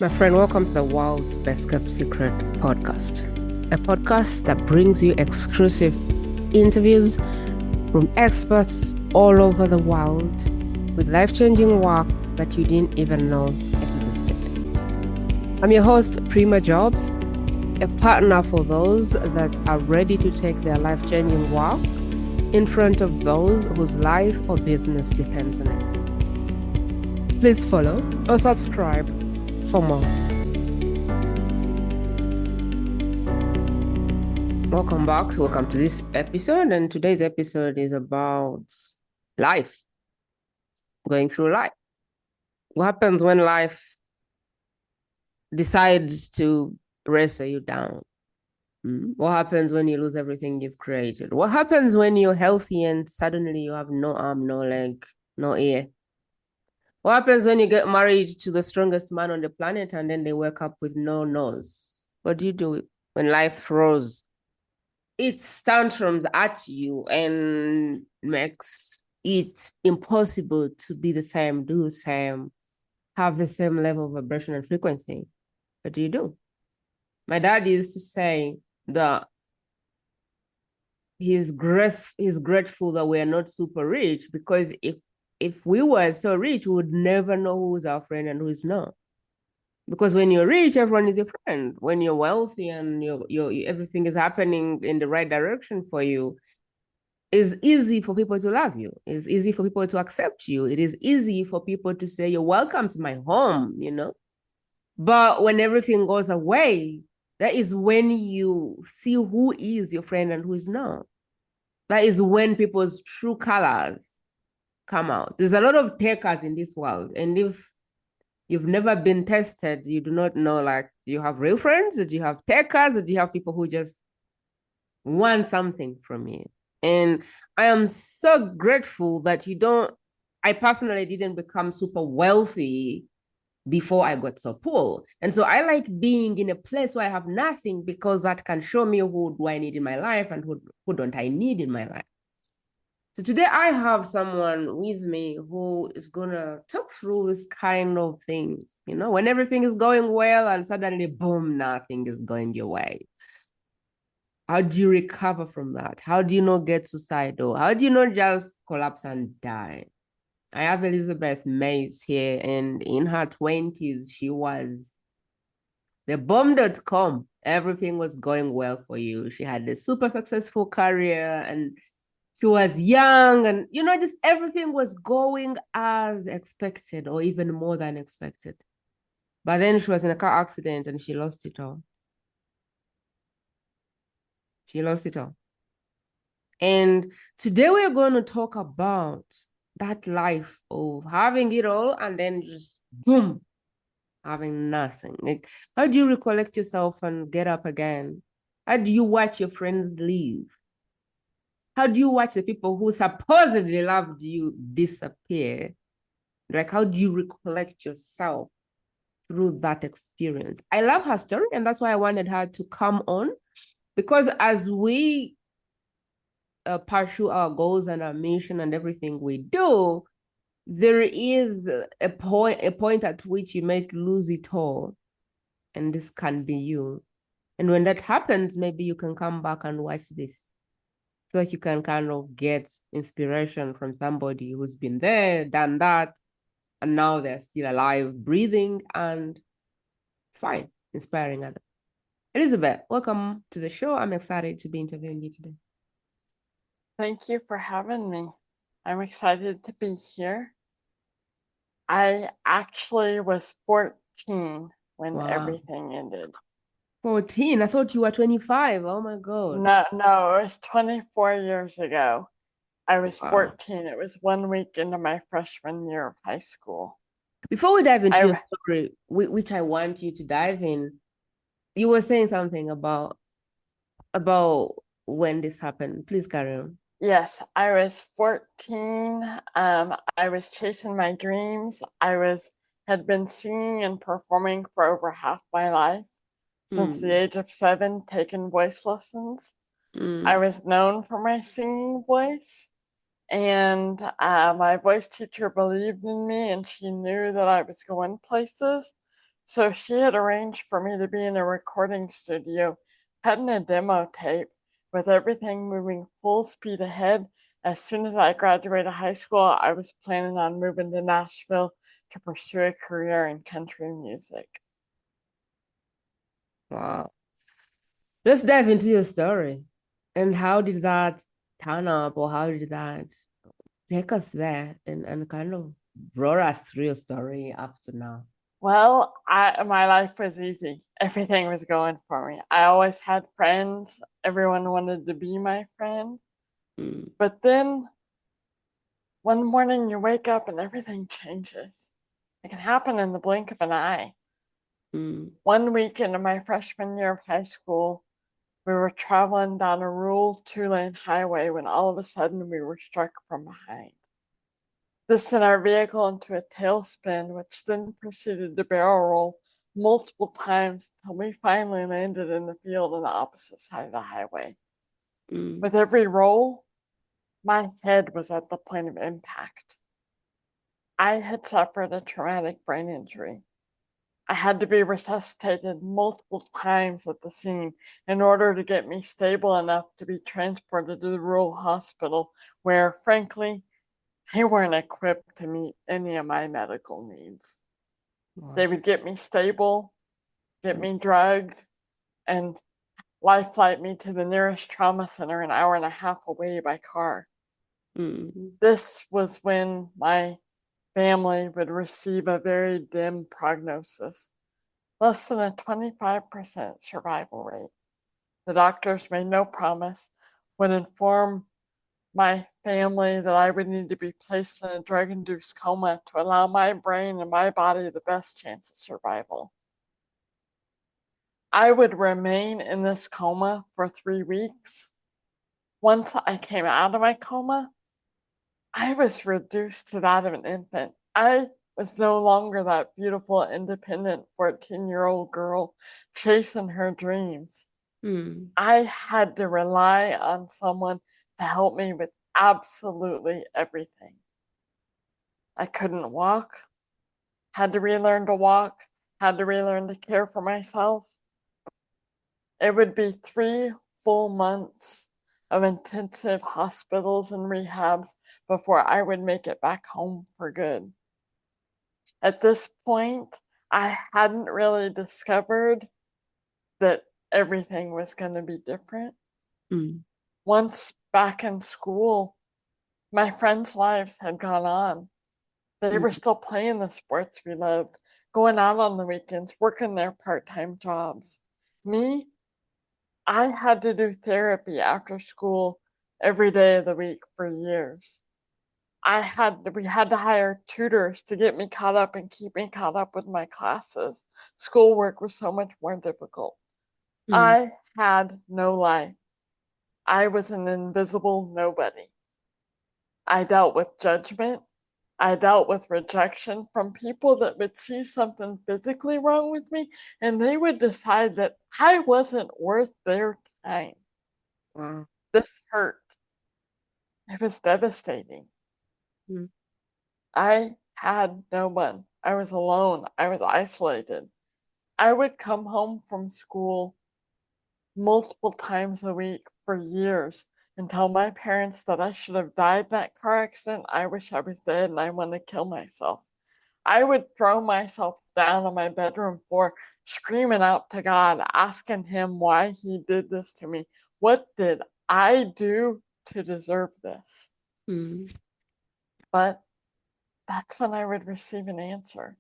My friend, welcome to the world's best kept secret podcast. A podcast that brings you exclusive interviews from experts all over the world with life-changing work that you didn't even know existed. I'm your host, Prima Jope, a partner for those that are ready to take their life-changing work in front of those whose life or business depends on it. Please follow or subscribe for more. Welcome back. Welcome to this episode. And today's episode is about life, going through life. What happens when life decides to wrestle you down? What happens when you lose everything you've created? What happens when you're healthy and suddenly you have no arm, no leg, no ear? What happens when you get married to the strongest man on the planet and then they wake up with no nose? What do you do when life throws its tantrums at you and makes it impossible to be the same, do the same, have the same level of vibration and frequency? What do you do? My dad used to say that he's grateful that we're not super rich, because if we were so rich, we would never know who's our friend and who's not. Because when you're rich, everyone is your friend. When you're wealthy and everything is happening in the right direction for you, it's easy for people to love you. It's easy for people to accept you. It is easy for people to say, you're welcome to my home, But when everything goes away, that is when you see who is your friend and who is not. That is when people's true colors come out. There's a lot of takers in this world. And if you've never been tested, you do not know, do you have real friends? Do you have takers? Or do you have people who just want something from you? And I am so grateful that I personally didn't become super wealthy before I got so poor. And so I like being in a place where I have nothing, because that can show me who do I need in my life and who don't I need in my life. So today I have someone with me who is gonna talk through this kind of things, when everything is going well and suddenly, boom, nothing is going your way. How do you recover from that? How do you not get suicidal? How do you not just collapse and die? I have Elizabeth Meigs here, and in her 20s, she was the bomb.com. Everything was going well for you. She had a super successful career, and she was young, and just everything was going as expected, or even more than expected. But then she was in a car accident and she lost it all. She lost it all. And today we're going to talk about that life of having it all and then just boom, having nothing. Like, how do you recollect yourself and get up again? How do you watch your friends leave? How do you watch the people who supposedly loved you disappear? Like, how do you recollect yourself through that experience? I love her story, and that's why I wanted her to come on, because as we pursue our goals and our mission and everything we do, there is a point at which you might lose it all, and this can be you. And when that happens, maybe you can come back and watch this, so that you can kind of get inspiration from somebody who's been there, done that, and now they're still alive, breathing, and fine, inspiring others. Elizabeth, welcome to the show. I'm excited to be interviewing you today. Thank you for having me. I'm excited to be here. I actually was 14 when everything ended. 14? I thought you were 25. Oh my God. No, it was 24 years ago. I was 14. It was 1 week into my freshman year of high school. Before we dive into your story, which I want you to dive in, you were saying something about when this happened. Please carry on. Yes, I was 14. I was chasing my dreams. Had been singing and performing for over half my life. Since the age of 7, taken voice lessons. I was known for my singing voice, and my voice teacher believed in me, and she knew that I was going places. So she had arranged for me to be in a recording studio, cutting a demo tape with everything moving full speed ahead. As soon as I graduated high school, I was planning on moving to Nashville to pursue a career in country music. Wow. Let's dive into your story. And how did that turn up, or how did that take us there and kind of brought us through your story up to now? Well, my life was easy. Everything was going for me. I always had friends. Everyone wanted to be my friend. Mm, But then one morning you wake up and everything changes. It can happen in the blink of an eye. mm, One week into my freshman year of high school, we were traveling down a rural 2-lane highway when all of a sudden we were struck from behind. This sent our vehicle into a tailspin, which then proceeded to barrel roll multiple times until we finally landed in the field on the opposite side of the highway. mm, With every roll, my head was at the point of impact. I had suffered a traumatic brain injury. I had to be resuscitated multiple times at the scene in order to get me stable enough to be transported to the rural hospital, where, frankly, they weren't equipped to meet any of my medical needs. wow. They would get me stable, get Mm, me drugged, and life flight me to the nearest trauma center an hour and a half away by car. mm, This was when my family would receive a very dim prognosis, less than a 25% survival rate. The doctors made no promise, would inform my family that I would need to be placed in a drug induced coma to allow my brain and my body the best chance of survival. I would remain in this coma for 3 weeks. Once I came out of my coma, I was reduced to that of an infant. I was no longer that beautiful, independent 14-year-old girl chasing her dreams. mm, I had to rely on someone to help me with absolutely everything. I couldn't walk, had to relearn to walk, had to relearn to care for myself. It would be 3 full months of intensive hospitals and rehabs before I would make it back home for good. At this point, I hadn't really discovered that everything was going to be different. mm, Once back in school, my friends' lives had gone on. They were mm, still playing the sports we loved, going out on the weekends, working their part time jobs. Me, I had to do therapy after school every day of the week for years. We had to hire tutors to get me caught up and keep me caught up with my classes. Schoolwork was so much more difficult. mm, I had no life. I was an invisible nobody. I dealt with judgment. I dealt with rejection from people that would see something physically wrong with me and they would decide that I wasn't worth their time. wow. This hurt. It was devastating. Mm, I had no one. I was alone. I was isolated. I would come home from school multiple times a week for years and tell my parents that I should have died in that car accident. I wish I was dead and I want to kill myself. I would throw myself down on my bedroom floor, screaming out to God, asking Him why He did this to me. What did I do to deserve this? mm, But that's when I would receive an answer.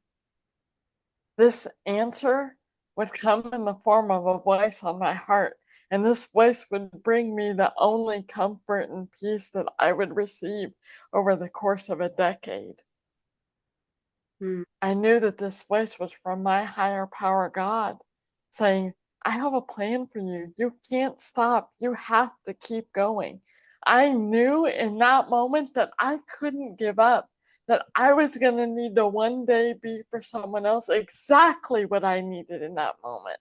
This answer would come in the form of a voice on my heart, and this voice would bring me the only comfort and peace that I would receive over the course of a decade. mm, I knew that this voice was from my higher power, God, saying, I have a plan for you. You can't stop. You have to keep going. I knew in that moment that I couldn't give up, that I was going to need to one day be for someone else exactly what I needed in that moment.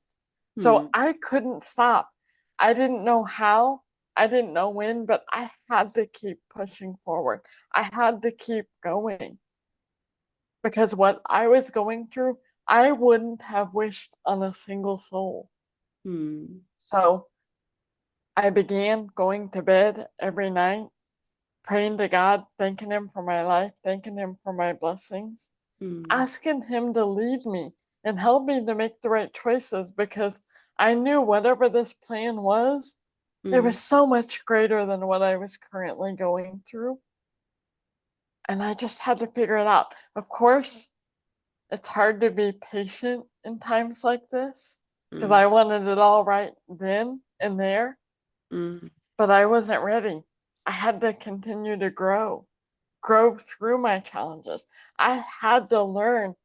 So mm, I couldn't stop. I didn't know how, I didn't know when, but I had to keep pushing forward. I had to keep going because what I was going through I wouldn't have wished on a single soul. So I began going to bed every night, praying to God, thanking Him for my life, thanking Him for my blessings, asking Him to lead me and help me to make the right choices, because I knew whatever this plan was, it was so much greater than what I was currently going through. And I just had to figure it out. Of course, it's hard to be patient in times like this because I wanted it all right then and there, but I wasn't ready. I had to continue to grow through my challenges. I had to learn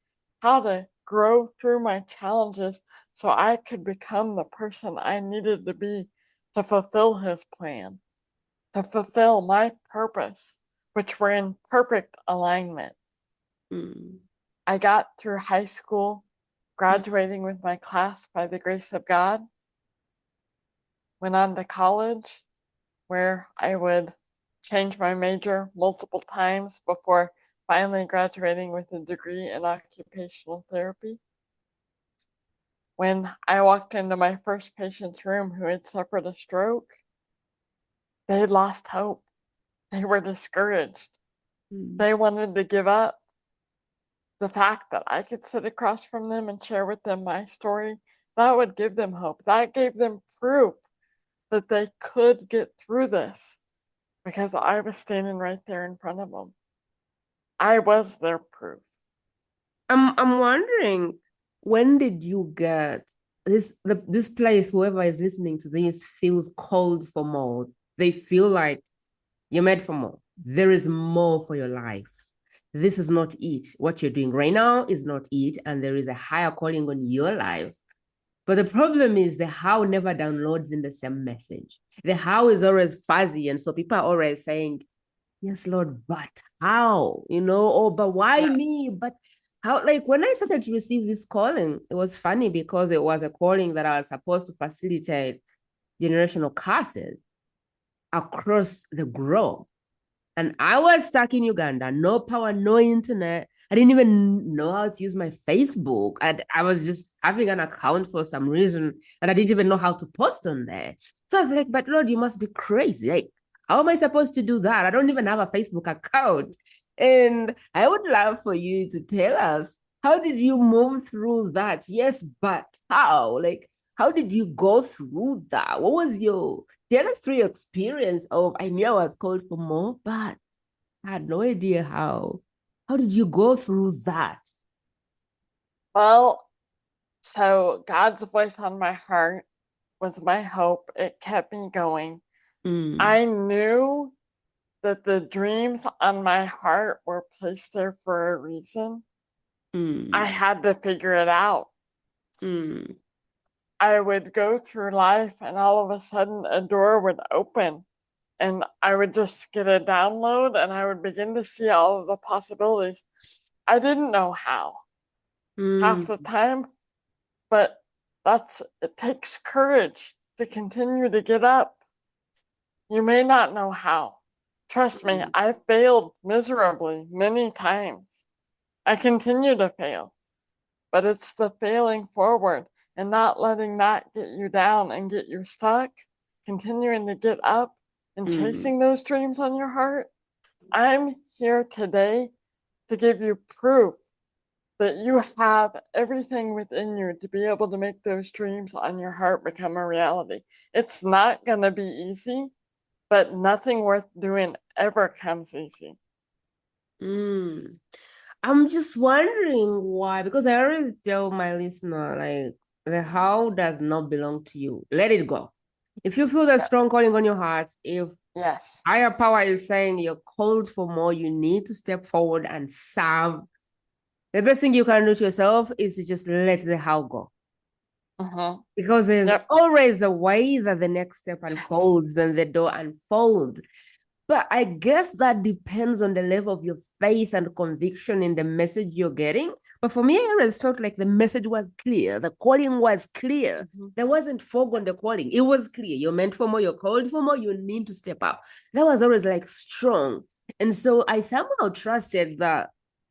how to grow through my challenges so I could become the person I needed to be to fulfill His plan, to fulfill my purpose, which were in perfect alignment. I got through high school, graduating with my class by the grace of God, went on to college where I would change my major multiple times before finally graduating with a degree in occupational therapy. When I walked into my first patient's room who had suffered a stroke, they had lost hope. They were discouraged. They wanted to give up. The fact that I could sit across from them and share with them my story, that would give them hope. That gave them proof that they could get through this because I was standing right there in front of them. I was their proof. I'm wondering, when did you get this place, whoever is listening to this feels called for more. They feel like you're made for more. There is more for your life. This is not it. What you're doing right now is not it. And there is a higher calling on your life. But the problem is the how never downloads in the same message. The how is always fuzzy. And so people are always saying, yes, Lord, but how? Oh, but why me? But how? Like when I started to receive this calling, it was funny because it was a calling that I was supposed to facilitate generational curses across the globe. And I was stuck in Uganda, no power, no internet. I didn't even know how to use my Facebook. I was just having an account for some reason, and I didn't even know how to post on there. So I was like, but Lord, you must be crazy. Like, how am I supposed to do that? I don't even have a Facebook account. And I would love for you to tell us, how did you move through that? Yes, but how? Like, how did you go through that? What was your tell us through your experience of I knew I was called for more, but I had no idea how. How did you go through that? Well, so God's voice on my heart was my hope. It kept me going. I knew that the dreams on my heart were placed there for a reason. I had to figure it out. I would go through life and all of a sudden a door would open and I would just get a download and I would begin to see all of the possibilities. I didn't know how half the time, but it takes courage to continue to get up. You may not know how. Trust me, I failed miserably many times. I continue to fail, but it's the failing forward and not letting that get you down and get you stuck, continuing to get up and chasing those dreams on your heart. I'm here today to give you proof that you have everything within you to be able to make those dreams on your heart become a reality. It's not going to be easy, but nothing worth doing ever comes easy. I'm just wondering why, because I always tell my listener, like, the how does not belong to you. Let it go. If you feel that strong calling on your heart, if Yes. higher power is saying you're called for more, you need to step forward and serve. The best thing you can do to yourself is to just let the how go. Because there's always a way that the next step unfolds and the door unfolds. But I guess that depends on the level of your faith and conviction in the message you're getting. But for me, I always felt like the message was clear. The calling was clear. There wasn't fog on the calling. It was clear. You're meant for more. You're called for more. You need to step up. That was always like strong. And so I somehow trusted that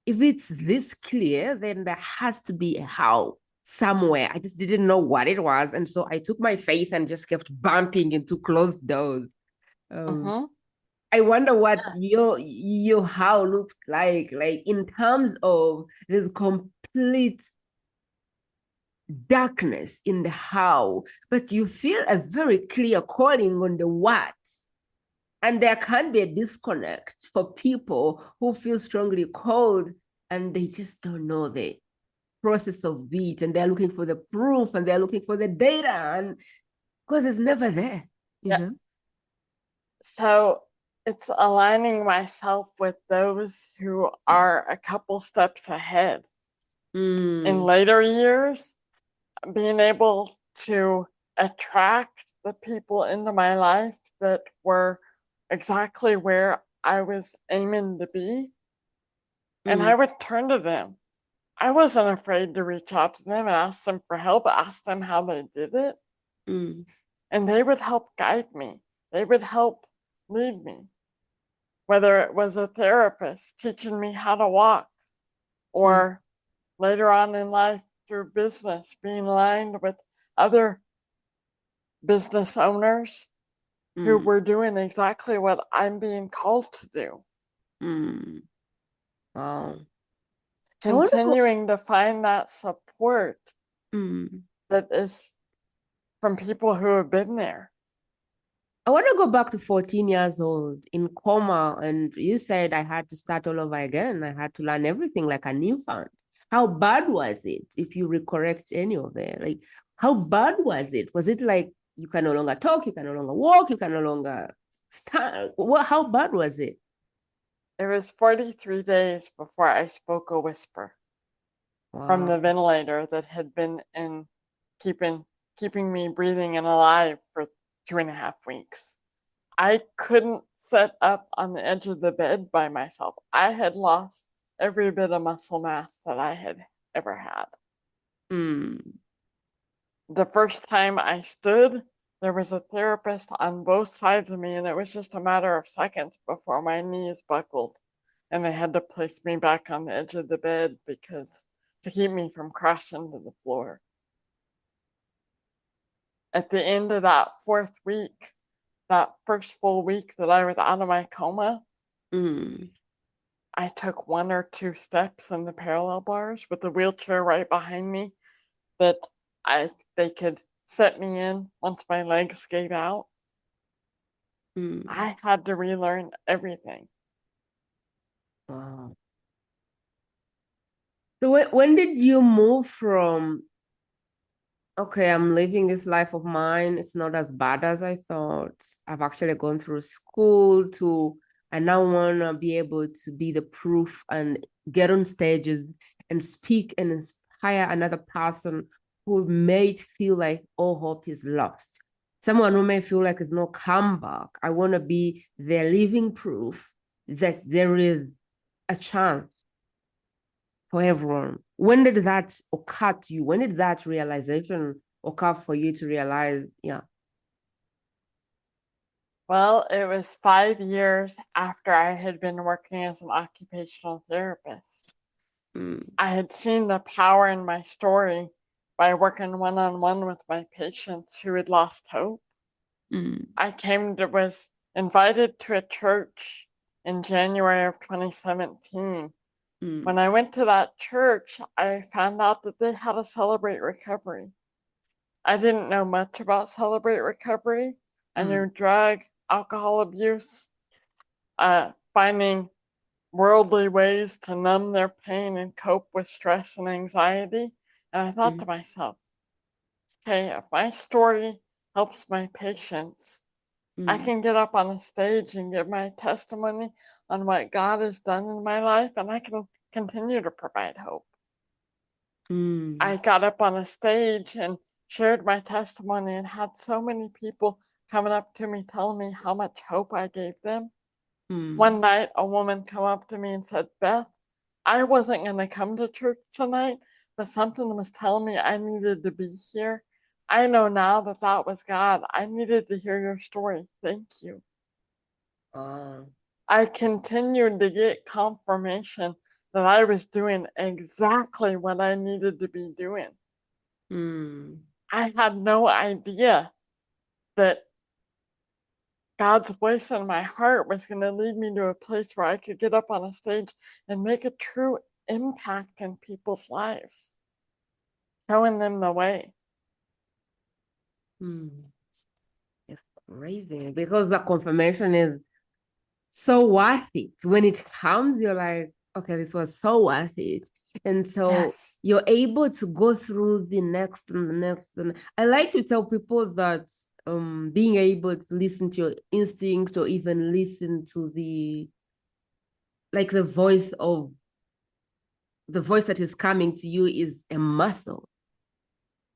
if it's this clear, then there has to be a how somewhere. I just didn't know what it was. And so I took my faith and just kept bumping into closed doors. Mm-hmm. I wonder what your how looks like in terms of this complete darkness in the how, but you feel a very clear calling on the what. And there can be a disconnect for people who feel strongly called and they just don't know the process of it. And they're looking for the proof and they're looking for the data. And because it's never there, you Yeah. know? So it's aligning myself with those who are a couple steps ahead. In Mm, later years, being able to attract the people into my life that were exactly where I was aiming to be, and mm, I would turn to them. I wasn't afraid to reach out to them and ask them for help, ask them how they did it, mm, and they would help guide me. They would help lead me, whether it was a therapist teaching me how to walk, mm, or later on in life through business, being aligned with other business owners who mm, were doing exactly what I'm being called to do. mm. Wow. I want to go. Continuing to find that support Mm. that is from people who have been there. I want to go back to 14 years old in coma. And you said I had to start all over again. I had to learn everything like an infant. How bad was it if you recorrect any of it? Like, how bad was it? Was it like you can no longer talk, you can no longer walk, you can no longer stand? How bad was it? It was 43 days before I spoke a whisper from Wow. the ventilator that had been in keeping keeping me breathing and alive for 2.5 weeks. I couldn't sit up on the edge of the bed by myself. I had lost every bit of muscle mass that I had ever had. Mm, The first time I stood, there was a therapist on both sides of me, and it was just a matter of seconds before my knees buckled and they had to place me back on the edge of the bed because to keep me from crashing to the floor. At the end of that fourth week, that first full week that I was out of my coma, mm, I took one or two steps in the parallel bars with the wheelchair right behind me that they could set me in once my legs gave out. mm. I had to relearn everything. Wow. So when did you move from, okay, I'm living this life of mine. It's not as bad as I thought. I've actually gone through school to, I now want to be able to be the proof and get on stages and speak and inspire another person who may feel like all hope is lost. Someone who may feel like there's no comeback. I want to be their living proof that there is a chance for everyone. When did that occur to you? When did that realization occur for you to realize, yeah? Well, it was 5 years after I had been working as an occupational therapist. Mm, I had seen the power in my story by working one on one with my patients who had lost hope. mm, Was invited to a church in January of 2017. When mm, I went to that church, I found out that they had a Celebrate Recovery. I didn't know much about Celebrate Recovery. I mm, knew drug, alcohol abuse, finding worldly ways to numb their pain and cope with stress and anxiety. And I thought to mm, myself, okay, if my story helps my patients, I mm, can get up on a stage and give my testimony on what God has done in my life, and I can continue to provide hope. mm, I got up on a stage and shared my testimony and had so many people coming up to me telling me how much hope I gave them. One mm, night, a woman come up to me and said, Beth, I wasn't going to come to church tonight, but something was telling me I needed to be here. I know now that that was God. I needed to hear your story. Thank you. oh, I continued to get confirmation that I was doing exactly what I needed to be doing. I had no idea that God's voice in my heart was going to lead me to a place where I could get up on a stage and make a true impact in people's lives, showing them the way. It's crazy because the confirmation is so worth it. When it comes, you're like, okay, this was so worth it. And so Yes. you're able to go through the next and the next. And I like to tell people that being able to listen to your instinct or even listen to the voice that is coming to you is a muscle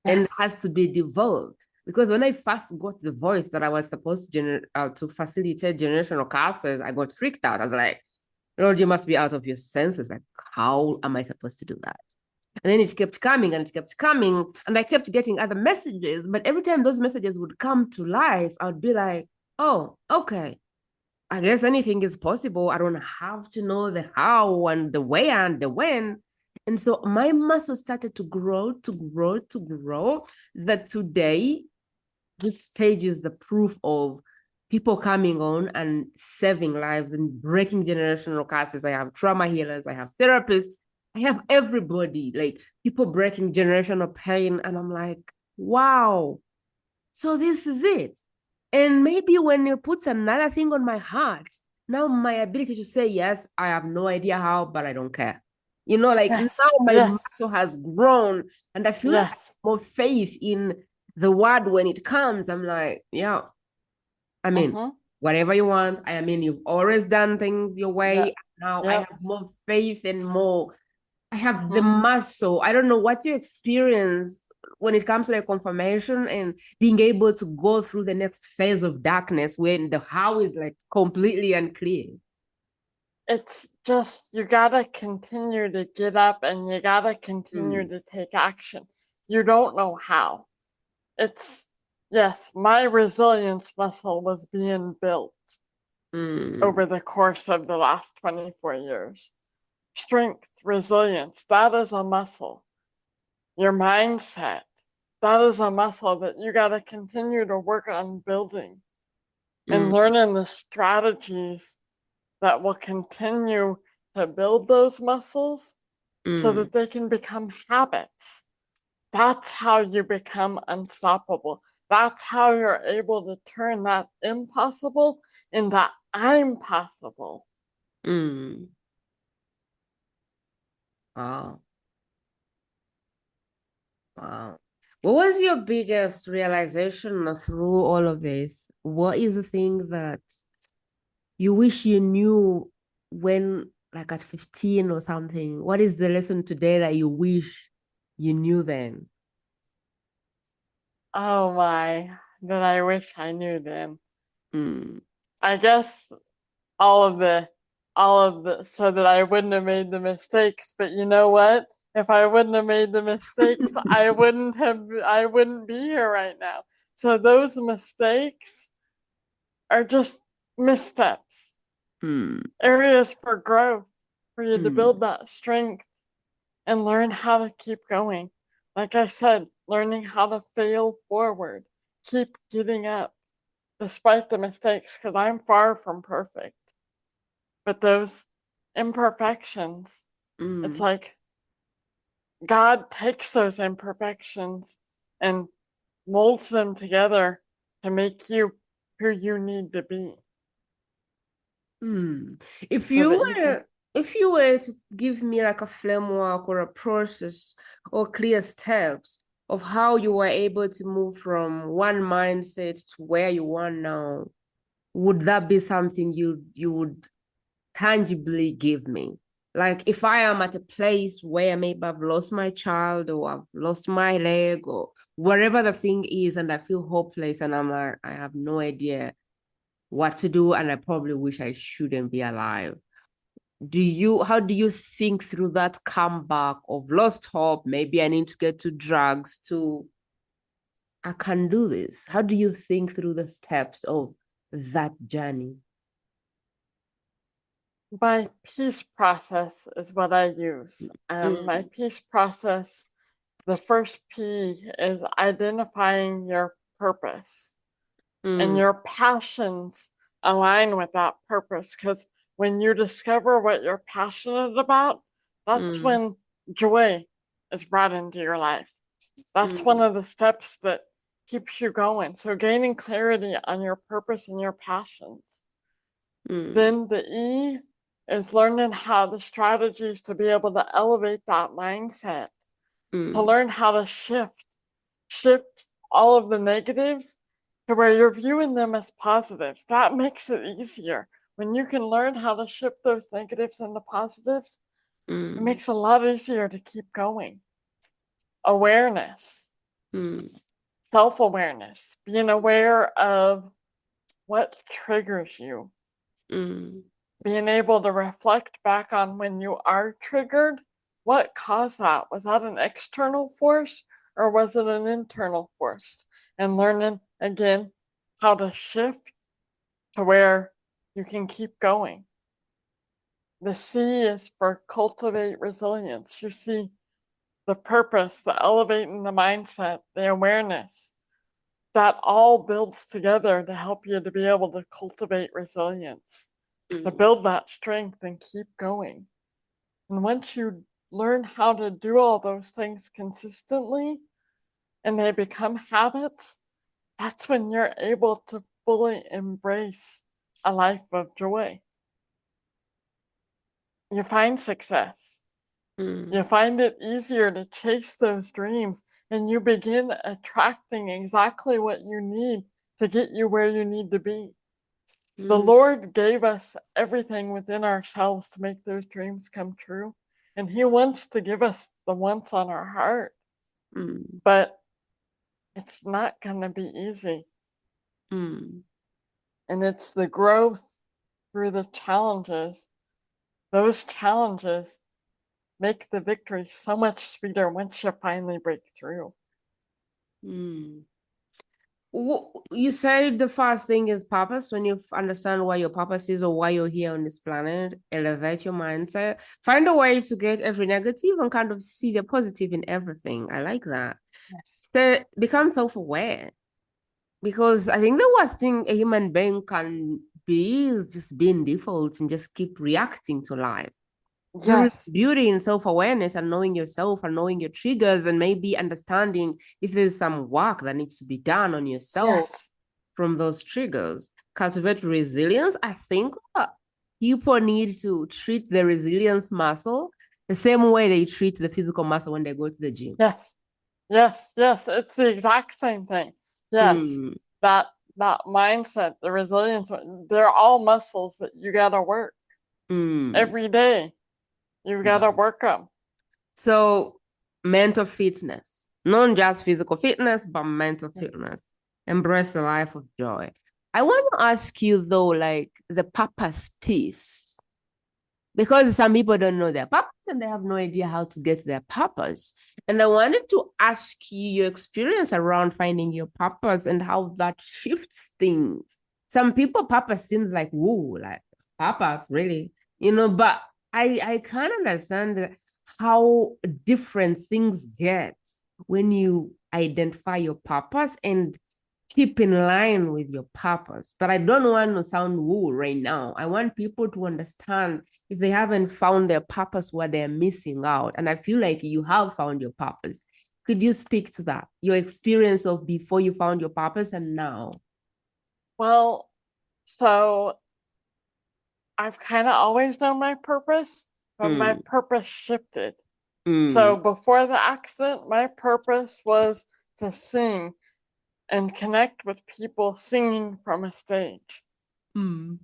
and Yes. has to be developed. Because when I first got the voice that I was supposed to facilitate generational curses, I got freaked out. I was like, Lord, you must be out of your senses. Like, how am I supposed to do that? And then it kept coming and it kept coming. And I kept getting other messages. But every time those messages would come to life, I would be like, oh, okay. I guess anything is possible. I don't have to know the how and the where and the when. And so my muscle started to grow, that today, this stage is the proof of people coming on and saving lives and breaking generational curses. I have trauma healers, I have therapists, I have everybody, like people breaking generational pain. And I'm like, wow, so this is it. And maybe when you put another thing on my heart, now my ability to say yes, I have no idea how, but I don't care. Like now Yes. my Yes. muscle has grown and I feel like Yes. more faith in the word when it comes. I'm like, yeah, I mean, whatever you want. I mean, you've always done things your way. Yep. Now I Yep. have more faith and more. I have the muscle. I don't know what's your experience when it comes to like confirmation and being able to go through the next phase of darkness when the how is like completely unclear. It's just you gotta continue to get up and you gotta continue to take action. You don't know how. It's yes, my resilience muscle was being built over the course of the last 24 years. Strength, resilience, that is a muscle. Your mindset, that is a muscle that you got to continue to work on building and learning the strategies that will continue to build those muscles so that they can become habits. That's how you become unstoppable. That's how you're able to turn that impossible into I'm possible. Wow. Wow. What was your biggest realization through all of this? What is the thing that you wish you knew when, like at 15 or something? What is the lesson today that you wish you knew then? Oh my, that I wish I knew then. I guess all of the so that I wouldn't have made the mistakes, but you know what? If I wouldn't have made the mistakes, I wouldn't be here right now. So those mistakes are just missteps, areas for growth, for you to build that strength and learn how to keep going. Like I said, learning how to fail forward, keep getting up despite the mistakes, because I'm far from perfect. But those imperfections, it's like God takes those imperfections and molds them together to make you who you need to be. If So you that you can, if you were to give me like a framework or a process or clear steps of how you were able to move from one mindset to where you are now, would that be something you would tangibly give me? Like if I am at a place where maybe I've lost my child or I've lost my leg or whatever the thing is, and I feel hopeless and I'm like, I have no idea what to do, and I probably wish I shouldn't be alive. How do you think through that comeback of lost hope? Maybe I need to get to drugs to I can do this. How do you think through the steps of that journey? My peace process is what I use. My Mm, peace process, the first P is identifying your purpose, and mm, your passions align with that purpose. Because when you discover what you're passionate about, that's mm, when joy is brought into your life. That's one mm, of the steps that keeps you going. So, gaining clarity on your purpose and your passions. mm, Then the E is learning how the strategies to be able to elevate that mindset, to mm, learn how to shift all of the negatives to where you're viewing them as positives. That makes it easier. When you can learn how to shift those negatives into positives, it mm, makes it a lot easier to keep going. Awareness, mm, self awareness, being aware of what triggers you, mm, being able to reflect back on when you are triggered. What caused that? Was that an external force or was it an internal force? And learning again how to shift to where you can keep going. The C is for cultivate resilience. You see the purpose, the elevating the mindset, the awareness. That all builds together to help you to be able to cultivate resilience, to mm, build that strength and keep going. And once you learn how to do all those things consistently and they become habits, that's when you're able to fully embrace a life of joy. You find success. You mm, find it easier to chase those dreams and you begin attracting exactly what you need to get you where you need to be. The mm, Lord gave us everything within ourselves to make those dreams come true. And He wants to give us the wants on our heart, mm, but it's not going to be easy. mm. And it's the growth through the challenges. Those challenges make the victory so much sweeter once you finally break through. Mm. You said the first thing is purpose. When you understand what your purpose is or why you're here on this planet, elevate your mindset. Find a way to get every negative and kind of see the positive in everything. I like that. Yes. Become self-aware because I think the worst thing a human being can be is just being default and just keep reacting to life. There is Yes. beauty in self-awareness and knowing yourself and knowing your triggers and maybe understanding if there's some work that needs to be done on yourself Yes. from those triggers. Cultivate resilience. I think people need to treat the resilience muscle the same way they treat the physical muscle when they go to the gym. Yes. Yes. Yes. It's the exact same thing. Yes. Mm, That that mindset, the resilience, they're all muscles that you gotta work mm. every day. You Wow. gotta work them. So, mental fitness, not just physical fitness, but mental fitness. Embrace the life of joy. I want to ask you though, like the purpose piece, because some people don't know their purpose and they have no idea how to get their purpose. And I wanted to ask you your experience around finding your purpose and how that shifts things. Some people purpose seems like woo, like purpose, really, but I can't understand how different things get when you identify your purpose and keep in line with your purpose. But I don't want to sound woo right now. I want people to understand if they haven't found their purpose, what they're missing out. And I feel like you have found your purpose. Could you speak to that? Your experience of before you found your purpose and now? Well, so I've kind of always known my purpose, but my Mm, purpose shifted. mm, So before the accident, my purpose was to sing and connect with people singing from a stage. mm,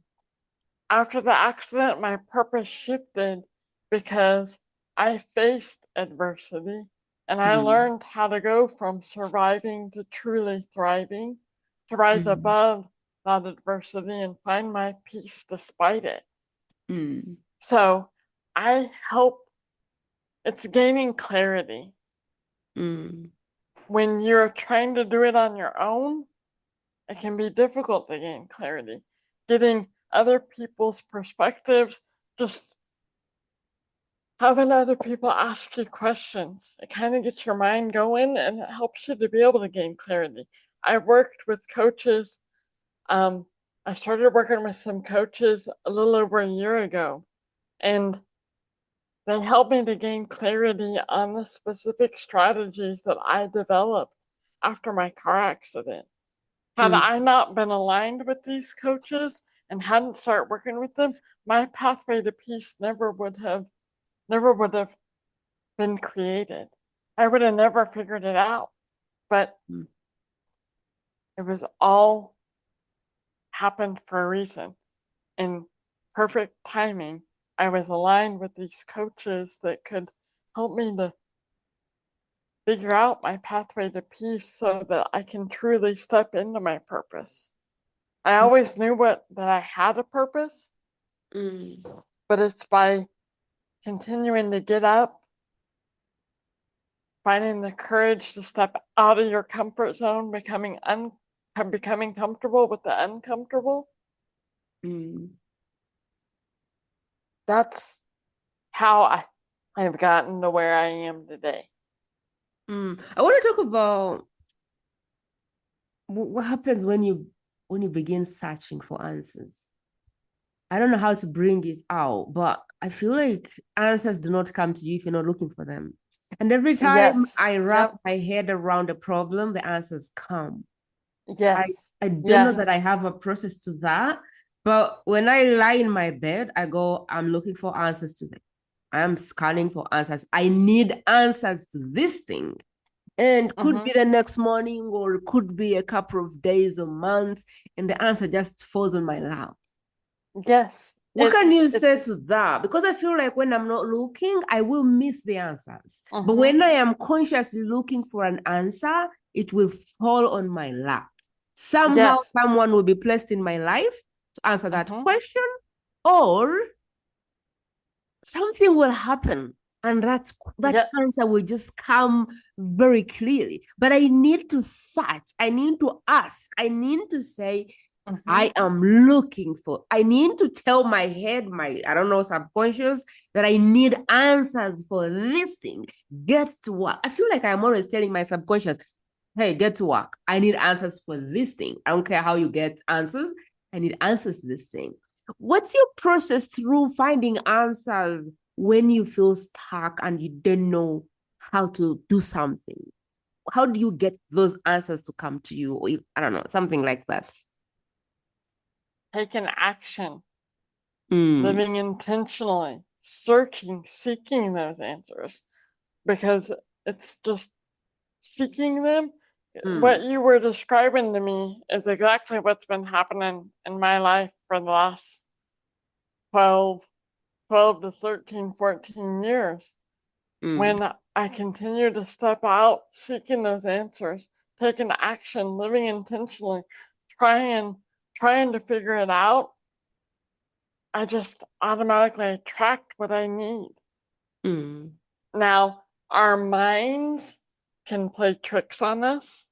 After the accident, my purpose shifted because I faced adversity and I mm, learned how to go from surviving to truly thriving, to rise mm, above that adversity and find my peace despite it. mm, So I help, it's gaining clarity. mm, When you're trying to do it on your own, it can be difficult to gain clarity. Getting other people's perspectives just having other people ask you questions. It kind of gets your mind going and it helps you to be able to gain clarity. I worked with coaches. I started working with some coaches a little over a year ago, and they helped me to gain clarity on the specific strategies that I developed after my car accident. Had Mm, I not been aligned with these coaches and hadn't started working with them, my pathway to peace never would have been created. I would have never figured it out. But mm, it was all happened for a reason. In perfect timing, I was aligned with these coaches that could help me to figure out my pathway to peace so that I can truly step into my purpose. I always knew that I had a purpose, mm, but it's by continuing to get up, finding the courage to step out of your comfort zone, becoming comfortable with the uncomfortable. mm, That's how I have gotten to where I am today. I want to talk about what happens when you begin searching for answers. I don't know how to bring it out, but I feel like answers do not come to you if you're not looking for them. And every time Yes. I wrap Yep. my head around a problem, the answers come. I Yes. I don't know that Yes. I have a process to that, but when I lie in my bed, I go, I'm looking for answers to this. I'm scanning for answers. I need answers to this thing. And could Mm-hmm. be the next morning, or it could be a couple of days or months, and the answer just falls on my lap. Yes. What can you say to It's that? Because I feel like when I'm not looking, I will miss the answers. But mm-hmm. when I am consciously looking for an answer, it will fall on my lap. Somehow, Yes. someone will be placed in my life to answer that Mm-hmm. question, or something will happen, and that Yep. answer will just come very clearly. But I need to search, I need to ask, I need to say, Mm-hmm. I am looking for, I need to tell my head, my, I don't know, subconscious, that I need answers for this thing. Get to work. I feel like I'm always telling my subconscious, hey, get to work. I need answers for this thing. I don't care how you get answers. I need answers to this thing. What's your process through finding answers when you feel stuck and you don't know how to do something? How do you get those answers to come to you? Or I don't know, something like that. Taking action, Mm, living intentionally, searching, seeking those answers because it's just seeking them. mm, What you were describing to me is exactly what's been happening in my life for the last 12, 12 to 13, 14 years. mm, When I continue to step out, seeking those answers, taking action, living intentionally, trying, trying to figure it out, I just automatically attract what I need. mm, Now, our minds can play tricks on us.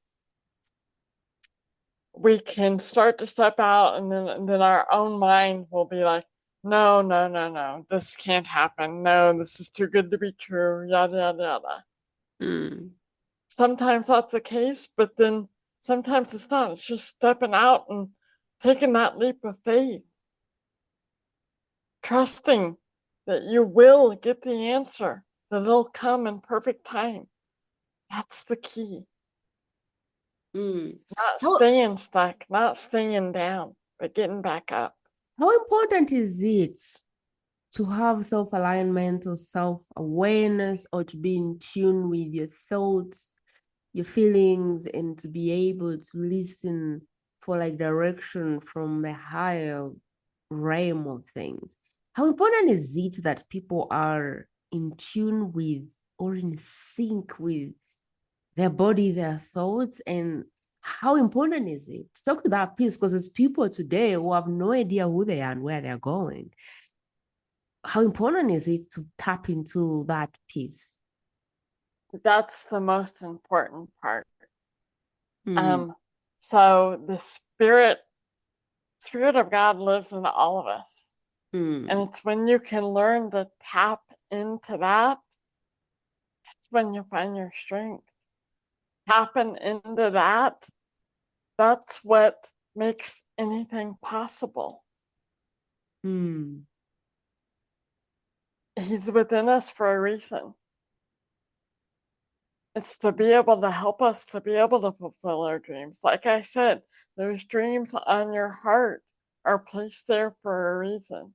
We can start to step out, and then our own mind will be like, no, no, no, no, this can't happen. No, this is too good to be true. Yada, yada, yada. mm, Sometimes that's the case, but then sometimes it's not. It's just stepping out and taking that leap of faith, trusting that you will get the answer, that it'll come in perfect time. That's the key. mm. Not How, staying stuck, not staying down, but getting back up. how important is it to have self-alignment or self-awareness, or to be in tune with your thoughts, your feelings, and to be able to listen for like direction from the higher realm of things? How important is it that people are in tune with or in sync with their body, their thoughts, and how important is it? Talk to that piece, because there's people today who have no idea who they are and where they're going. How important is it to tap into that piece? That's the most important part. Mm, Um, so the spirit of God lives in all of us. Mm. And it's when you can learn to tap into that, that's when you find your strength. Tapping into that, that's what makes anything possible. Mm. He's within us for a reason. It's to be able to help us to be able to fulfill our dreams. Like I said, those dreams on your heart are placed there for a reason.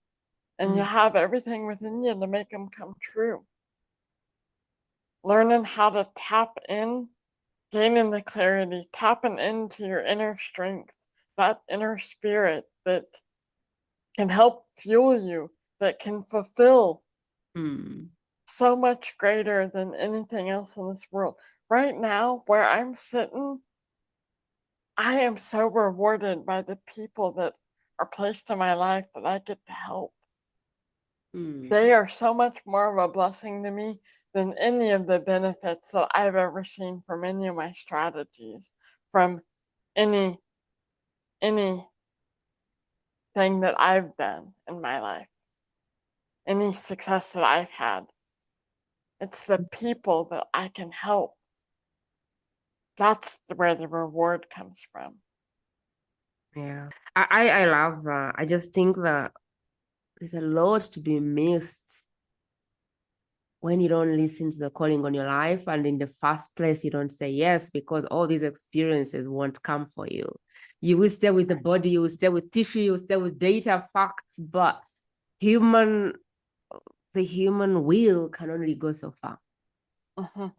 And you Mm. have everything within you to make them come true. Learning how to tap in, gaining the clarity, tapping into your inner strength, that inner spirit that can help fuel you, that can fulfill Mm. so much greater than anything else in this world. Right now, where I'm sitting, I am so rewarded by the people that are placed in my life that I get to help. Mm. They are so much more of a blessing to me than any of the benefits that I've ever seen from any of my strategies, from any anything that I've done in my life, any success that I've had. It's the people that I can help. That's where the reward comes from. Yeah. I love that. I just think that there's a lot to be missed when you don't listen to the calling on your life. And in the first place, you don't say yes because all these experiences won't come for you. You will stay with the body, you will stay with tissue, you will stay with data, facts, but human, the human will can only go so far.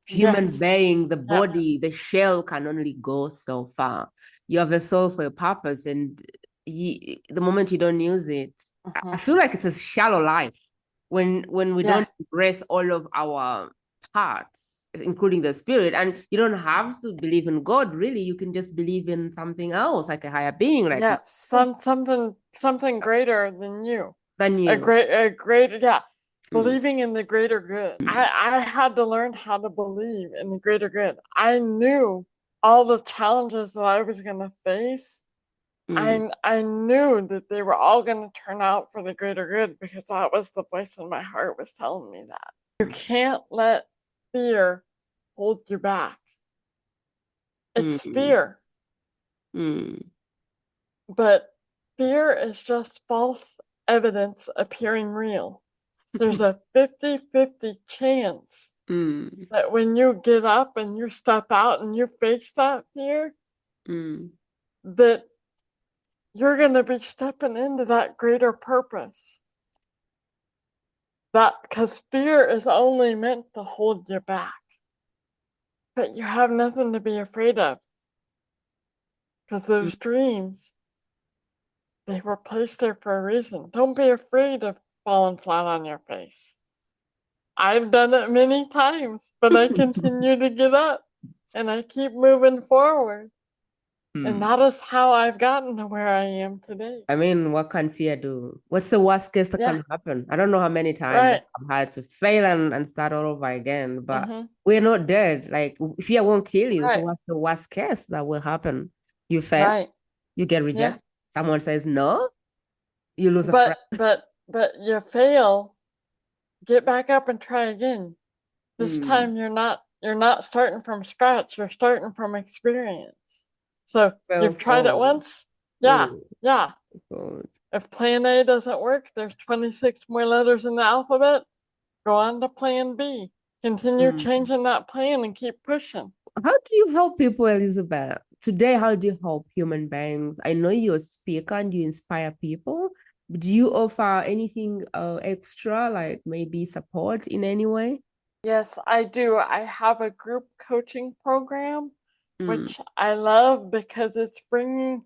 Human Yes. being, the Yep. body, the shell can only go so far. You have a soul for a purpose, and the moment you don't use it, I feel like it's a shallow life when we Yeah. don't embrace all of our parts, including the spirit. And you don't have to believe in God, really. You can just believe in something else, like a higher being, like Yeah. Something greater than you. than A you. greater, yeah. Mm, Believing in the greater good. mm, I had to learn how to believe in the greater good. I knew all the challenges that I was gonna face. mm, I knew that they were all gonna turn out for the greater good because that was the voice in my heart was telling me that. You can't let fear hold you back. It's mm, fear, mm, but fear is just false evidence appearing real. There's a 50-50 chance mm, that when you get up and you step out and you face that fear, mm, that you're going to be stepping into that greater purpose. That because fear is only meant to hold you back, but you have nothing to be afraid of because mm. those dreams, they were placed there for a reason. Don't be afraid of falling flat on your face. I've done it many times, but I continue to get up and I keep moving forward. And Mm. that is how I've gotten to where I am today. I mean, what can fear do? What's the worst case that Yeah, can happen? I don't know how many times right. I've had to fail and start all over again, but Mm-hmm. we're not dead. Like, fear won't kill you. So Right, what's the worst case that will happen? You fail, right. you get Yeah. rejected. Someone says no, you lose a But friend. but but you fail, get back up and try again. This Mm. time you're not starting from scratch, you're starting from experience. So Fail you've tried it forward. once? Yeah, Oh, yeah. God. If plan A doesn't work, there's 26 more letters in the alphabet. Go on to plan B. Continue Mm. changing that plan and keep pushing. How do you help people, Elizabeth? Today, how do you help human beings? I know you're a speaker and you inspire people. Do you offer anything extra, like maybe support in any way? Yes, I do. I have a group coaching program, Mm, which I love because it's bringing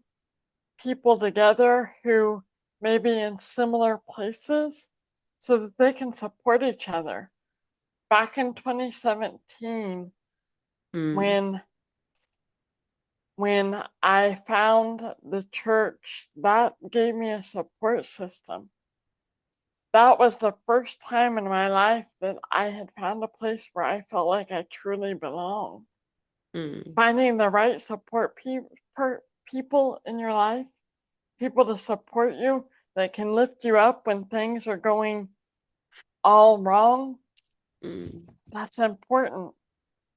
people together who may be in similar places so that they can support each other. Back in 2017, mm, when when I found the church, that gave me a support system. That was the first time in my life that I had found a place where I felt like I truly belonged. mm, Finding the right support people in your life, people to support you, that can lift you up when things are going all wrong. That's important.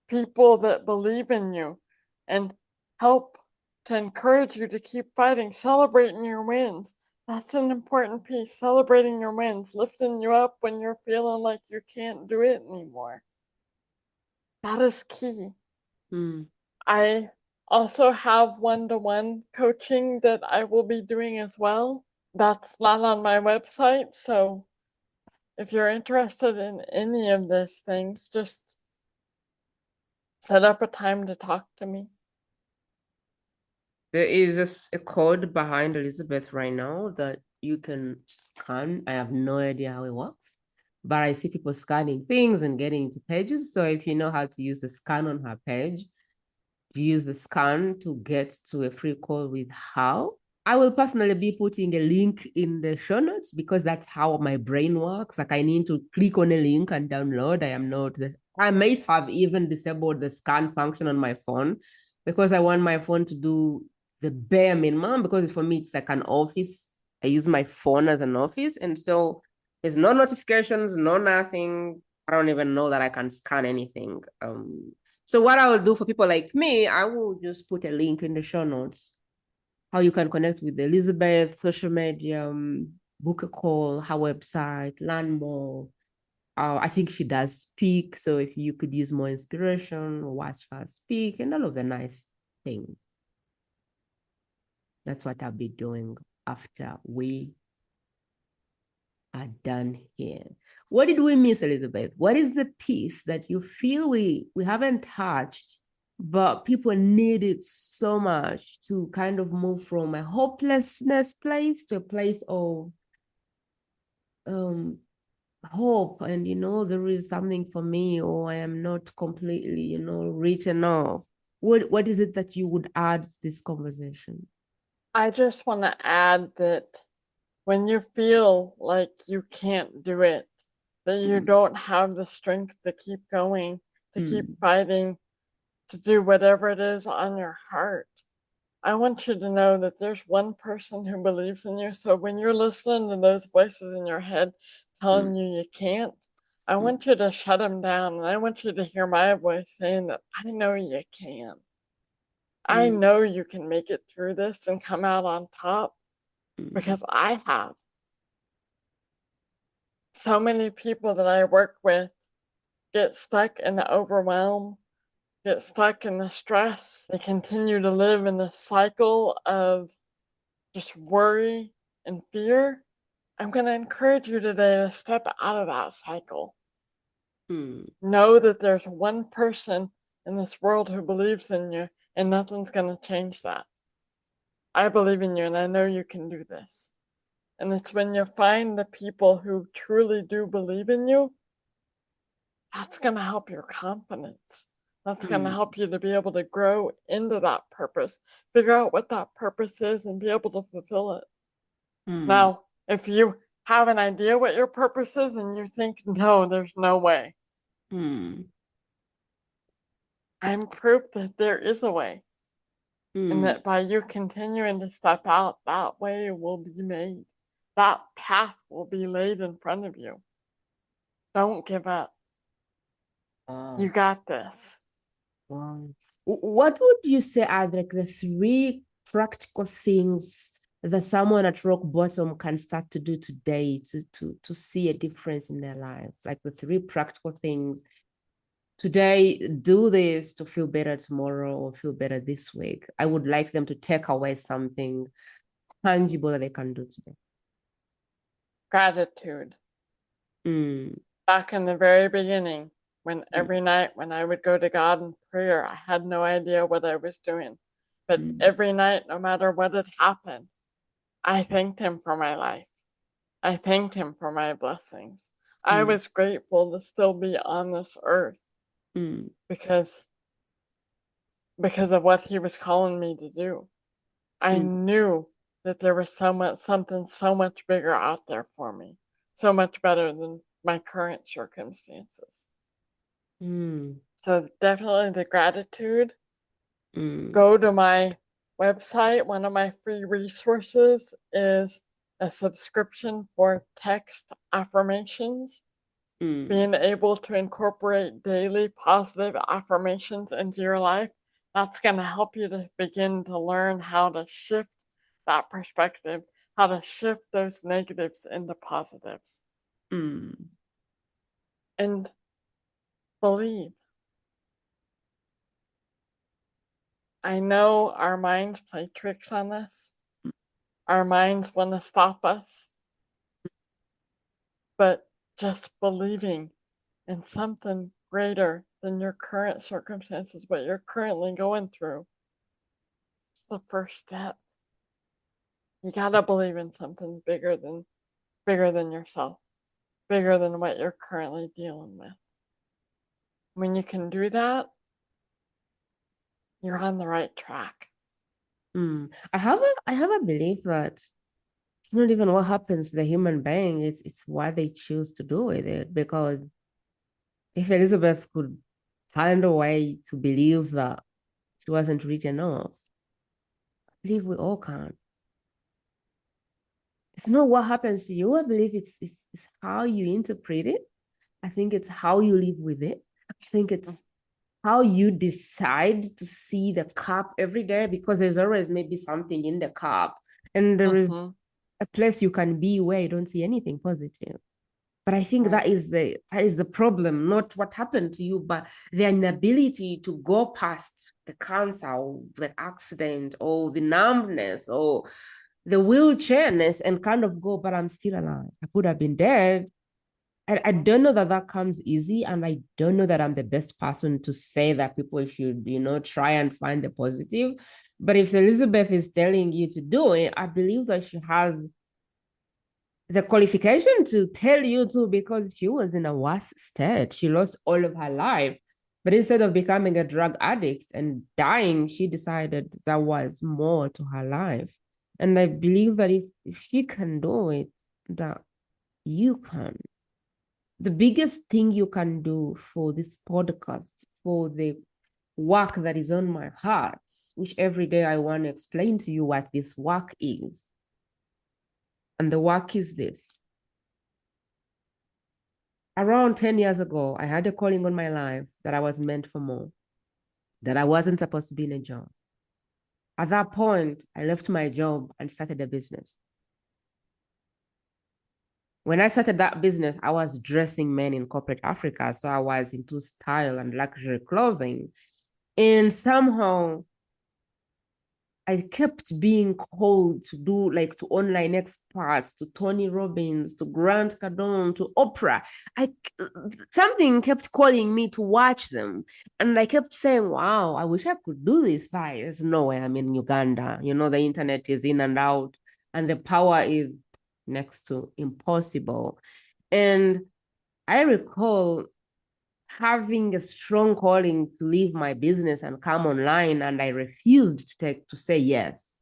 People that believe in you and help to encourage you to keep fighting, celebrating your wins. That's an important piece. Celebrating your wins, lifting you up when you're feeling like you can't do it anymore. That is key. I also have one-to-one coaching that I will be doing as well. That's not on my website, so if you're interested in any of these things, just set up a time to talk to me. There is a code behind Elizabeth right now that you can scan. I have no idea how it works, but I see people scanning things and getting into pages. So if you know how to use the scan on her page, use the scan to get to a free call with how. I will personally be putting a link in the show notes because that's how my brain works. Like I need to click on a link and download. I might have even disabled the scan function on my phone because I want my phone to do the bare minimum because for me, it's like an office. I use my phone as an office. And so there's no notifications, no nothing. I don't even know that I can scan anything. So what I will do for people like me, I will just put a link in the show notes, how you can connect with Elizabeth, social media, book a call, her website, learn more. I think she does speak. So if you could use more inspiration, watch her speak and all of the nice things. That's what I'll be doing after we are done here. What did we miss, Elizabeth? What is the piece that you feel we haven't touched, but people need it so much to kind of move from a hopelessness place to a place of hope and there is something for me, or I am not completely written off. What is it that you would add to this conversation? I just want to add that when you feel like you can't do it, that you don't have the strength to keep going, to keep fighting, to do whatever it is on your heart, I want you to know that there's one person who believes in you. So when you're listening to those voices in your head telling you you can't, I want you to shut them down. And I want you to hear my voice saying that I know you can. I know you can make it through this and come out on top because I have. So many people that I work with get stuck in the overwhelm, get stuck in the stress. They continue to live in the cycle of just worry and fear. I'm going to encourage you today to step out of that cycle. Know that there's one person in this world who believes in you, and nothing's going to change that. I believe in you, and I know you can do this. And it's when you find the people who truly do believe in you, that's going to help your confidence. That's going to help you to be able to grow into that purpose, figure out what that purpose is, and be able to fulfill it. Now, if you have an idea what your purpose is and you think, no, there's no way, I'm proof that there is a way. And that by you continuing to step out, that way will be made. That path will be laid in front of you. Don't give up. You got this. Wow. What would you say are like the three practical things that someone at rock bottom can start to do today to see a difference in their life? Like the three practical things today, do this to feel better tomorrow or feel better this week. I would like them to take away something tangible that they can do today. Gratitude. Back in the very beginning, when every night when I would go to God in prayer, I had no idea what I was doing. But every night, no matter what had happened, I thanked Him for my life. I thanked Him for my blessings. I was grateful to still be on this earth because of what He was calling me to do. I knew that there was something so much bigger out there for me, so much better than my current circumstances. So definitely the gratitude. Go to my website. One of my free resources is a subscription for text affirmations, being able to incorporate daily positive affirmations into your life. That's going to help you to begin to learn how to shift that perspective, how to shift those negatives into positives. And believe. I know our minds play tricks on us. Our minds want to stop us. But just believing in something greater than your current circumstances, what you're currently going through, it's the first step. You gotta believe in something bigger than yourself, bigger than what you're currently dealing with. When you can do that, you're on the right track. I have a belief that it's not even what happens to the human being, it's what they choose to do with it. Because if Elizabeth could find a way to believe that she wasn't rich enough, I believe we all can. It's not what happens to you. I believe it's how you interpret it. I think it's how you live with it. I think it's how you decide to see the cup every day, because there's always maybe something in the cup, and there is a place you can be where you don't see anything positive. But I think that is the problem, not what happened to you, but the inability to go past the cancer or the accident or the numbness or the wheelchairness and kind of go, but I'm still alive. I could have been dead. I don't know that comes easy, and I don't know that I'm the best person to say that people should, try and find the positive. But if Elizabeth is telling you to do it, I believe that she has the qualification to tell you to, because she was in a worse state. She lost all of her life. But instead of becoming a drug addict and dying, she decided there was more to her life. And I believe that if she can do it, that you can. The biggest thing you can do for this podcast, for the work that is on my heart, which every day I want to explain to you what this work is. And the work is this. Around 10 years ago, I had a calling on my life that I was meant for more, that I wasn't supposed to be in a job. At that point, I left my job and started a business. When I started that business, I was dressing men in corporate Africa. So I was into style and luxury clothing. And somehow I kept being called to do to online experts, to Tony Robbins, to Grant Cardone, to Oprah. Something kept calling me to watch them. And I kept saying, wow, I wish I could do this, but there's no way. I'm in Uganda. The internet is in and out, and the power is next to impossible. And I recall having a strong calling to leave my business and come online, and I refused to say yes.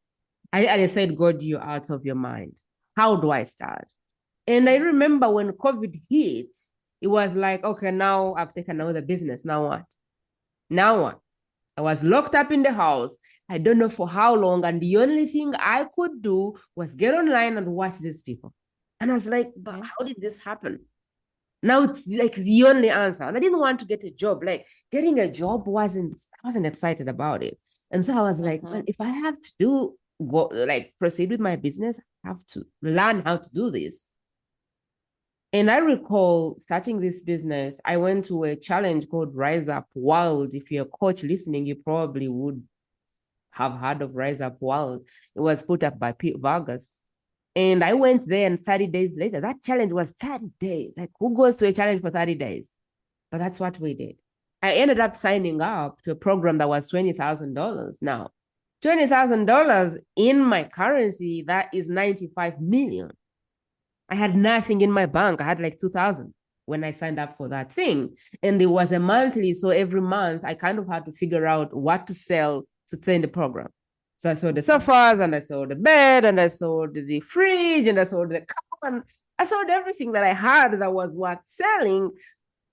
I said, God, you're out of your mind. How do I start? And I remember when COVID hit, it was like, okay, now I've taken over the business. Now what? Now what? I was locked up in the house. I don't know for how long. And the only thing I could do was get online and watch these people. And I was like, but how did this happen? Now it's the only answer. And I didn't want to get a job. Getting a job I wasn't excited about it. And so I was like, well, if I have to proceed with my business, I have to learn how to do this. And I recall starting this business, I went to a challenge called Rise Up World. If you're a coach listening, you probably would have heard of Rise Up World. It was put up by Pete Vargas. And I went there, and 30 days later, that challenge was 30 days. Who goes to a challenge for 30 days? But that's what we did. I ended up signing up to a program that was $20,000. Now, $20,000 in my currency, that is 95 million. I had nothing in my bank. I had 2,000 when I signed up for that thing. And it was a monthly. So every month I kind of had to figure out what to sell to stay in the program. So I sold the sofas, and I sold the bed, and I sold the fridge, and I sold the car, and I sold everything that I had that was worth selling.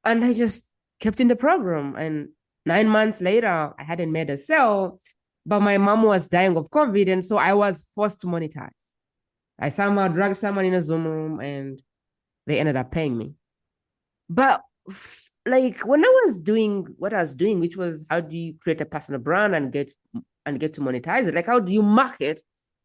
And I just kept in the program. And 9 months later, I hadn't made a sale, but my mom was dying of COVID. And so I was forced to monetize. I somehow dragged someone in a Zoom room and they ended up paying me. But like when I was doing what I was doing, which was how do you create a personal brand and get to monetize it? Like how do you market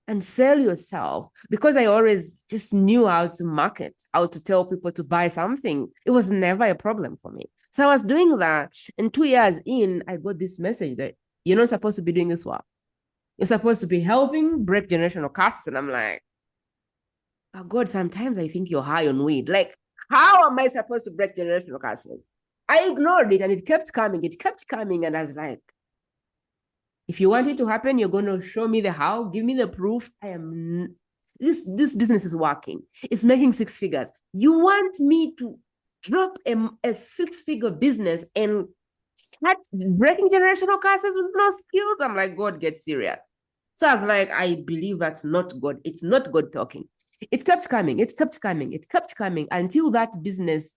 and sell yourself? Because I always just knew how to market, how to tell people to buy something. It was never a problem for me. So I was doing that. And 2 years in, I got this message that you're not supposed to be doing this work. You're supposed to be helping break generational curses. And I'm like, oh God, sometimes I think you're high on weed. Like, how am I supposed to break generational curses? I ignored it and it kept coming. It kept coming. And I was like, if you want it to happen, you're going to show me the how, give me the proof. This business is working. It's making 6 figures. You want me to drop a 6-figure business and start breaking generational curses with no skills? I'm like, God, get serious. So I was like, I believe that's not God. It's not God talking. It kept coming. It kept coming. It kept coming until that business,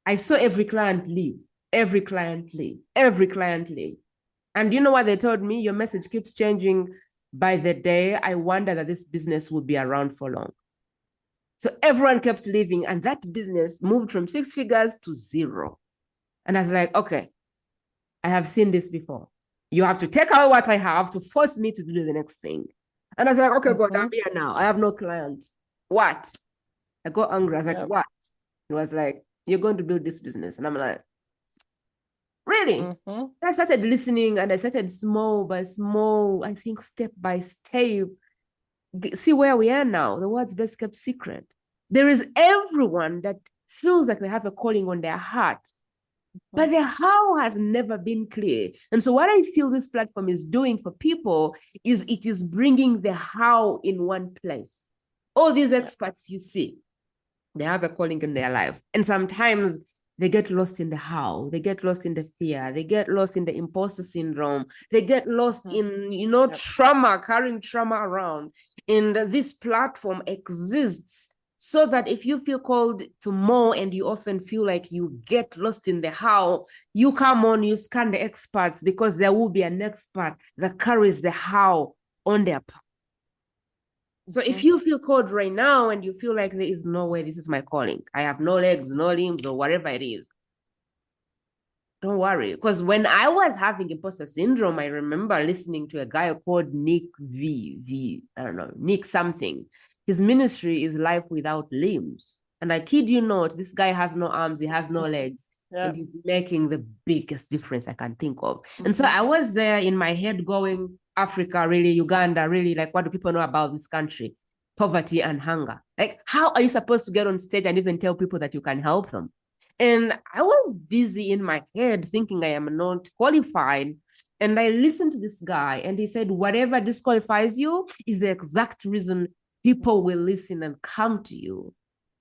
I saw every client leave, every client leave, every client leave. And you know what they told me? Your message keeps changing by the day. I wonder that this business will be around for long. So everyone kept leaving, and that business moved from 6 figures to 0. And I was like, okay, I have seen this before. You have to take away what I have to force me to do the next thing. And I was like, okay, God, I'm here now. I have no client. What? I got angry. I was like, what? It was like, you're going to build this business. And I'm like, really? I started listening and I started small by small, I think step by step. See where we are now. The world's best kept secret. There is everyone that feels like they have a calling on their heart, but the how has never been clear. And so what I feel this platform is doing for people is it is bringing the how in one place. All these experts you see, they have a calling in their life. And sometimes they get lost in the how, they get lost in the fear, they get lost in the imposter syndrome, they get lost in, trauma, carrying trauma around. And this platform exists so that if you feel called to more and you often feel like you get lost in the how, you come on, you scan the experts, because there will be an expert that carries the how on their part. So if you feel called right now and you feel like there is no way this is my calling, I have no legs, no limbs, or whatever it is, don't worry. Because when I was having imposter syndrome, I remember listening to a guy called Nick I don't know, Nick something. His ministry is life without limbs. And I kid you not, this guy has no arms, he has no legs. And he's making the biggest difference I can think of. And so I was there in my head going, Africa, really, Uganda, really, like, what do people know about this country? Poverty and hunger. Like, how are you supposed to get on stage and even tell people that you can help them? And I was busy in my head thinking I am not qualified. And I listened to this guy and he said, whatever disqualifies you is the exact reason people will listen and come to you.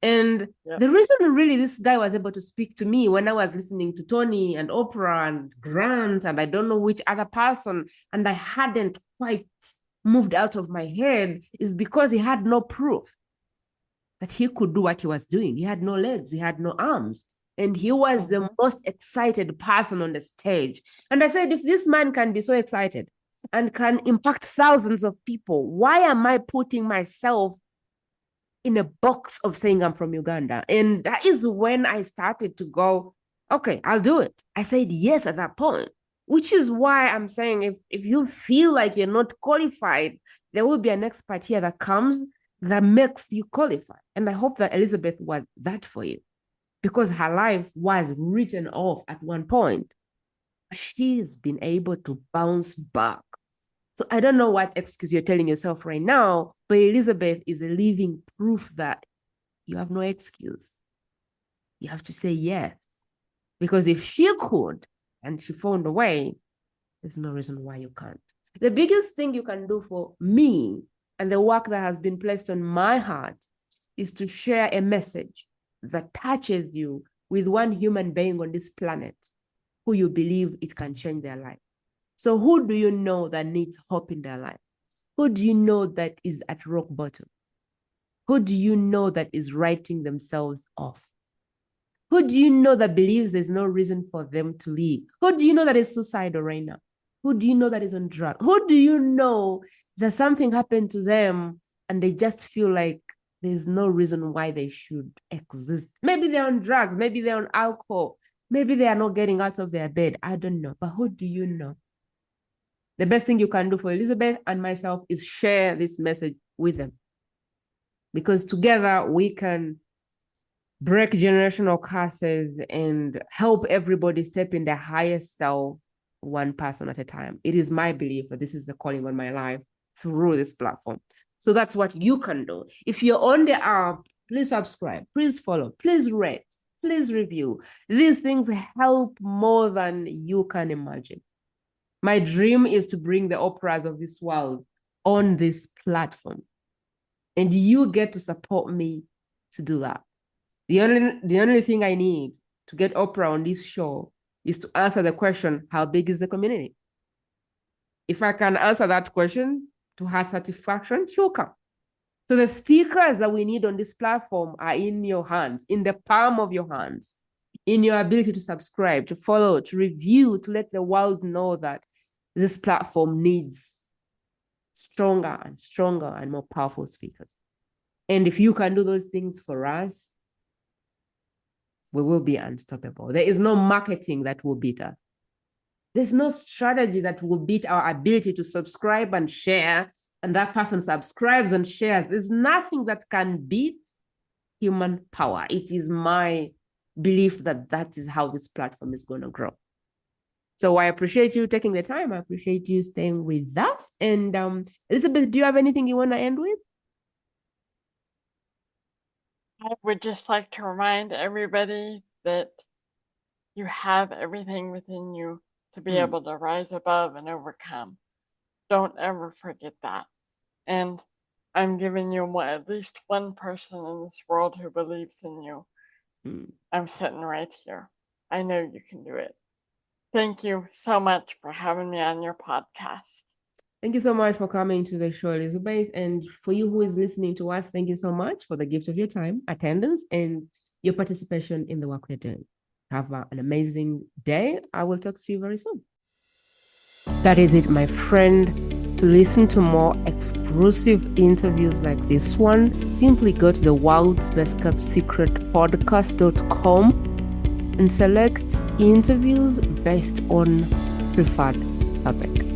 And the reason really this guy was able to speak to me when I was listening to Tony and Oprah and Grant and I don't know which other person, and I hadn't quite moved out of my head, is because he had no proof that he could do what he was doing. He had no legs, he had no arms, and he was the most excited person on the stage. And I said, if this man can be so excited and can impact thousands of people, why am I putting myself in a box of saying I'm from Uganda? And that is when I started to go, okay, I'll do it. I said yes at that point, which is why I'm saying if you feel like you're not qualified, there will be an expert here that comes that makes you qualify. And I hope that Elizabeth was that for you, because her life was written off at one point. She's been able to bounce back. So I don't know what excuse you're telling yourself right now, but Elizabeth is a living proof that you have no excuse. You have to say yes. Because if she could and she found a way, there's no reason why you can't. The biggest thing you can do for me and the work that has been placed on my heart is to share a message that touches you with one human being on this planet who you believe it can change their life. So who do you know that needs hope in their life? Who do you know that is at rock bottom? Who do you know that is writing themselves off? Who do you know that believes there's no reason for them to live? Who do you know that is suicidal right now? Who do you know that is on drugs? Who do you know that something happened to them and they just feel like there's no reason why they should exist. Maybe they're on drugs, maybe they're on alcohol, maybe they are not getting out of their bed. I don't know. But who do you know? The best thing you can do for Elizabeth and myself is share this message with them. Because together we can break generational curses and help everybody step in their highest self, one person at a time. It is my belief that this is the calling on my life through this platform. So that's what you can do. If you're on the app, please subscribe, please follow, please rate, please review. These things help more than you can imagine. My dream is to bring the operas of this world on this platform. And you get to support me to do that. The only thing I need to get Oprah on this show is to answer the question, how big is the community? If I can answer that question to her satisfaction, she'll come. So the speakers that we need on this platform are in your hands, in the palm of your hands, in your ability to subscribe, to follow, to review, to let the world know that this platform needs stronger and more powerful speakers. And if you can do those things for us, we will be unstoppable. There is no marketing that will beat us. There's no strategy that will beat our ability to subscribe and share, and that person subscribes and shares. There's nothing that can beat human power. It is my belief that that is how this platform is going to grow. So I appreciate you taking the time. I appreciate you staying with us. And Elizabeth, do you have anything you want to end with? I would just like to remind everybody that you have everything within you to be able to rise above and overcome. Don't ever forget that. And I'm giving you at least one person in this world who believes in you. I'm sitting right here. I know you can do it. Thank you so much for having me on your podcast. Thank you so much for coming to the show, Elizabeth. And for you who is listening to us, thank you so much for the gift of your time, attendance, and your participation in the work we're doing. Have an amazing day. I will talk to you very soon. That is it, my friend. To listen to more exclusive interviews like this one, simply go to the World's Best Kept Secret podcast.com and select interviews based on preferred topic.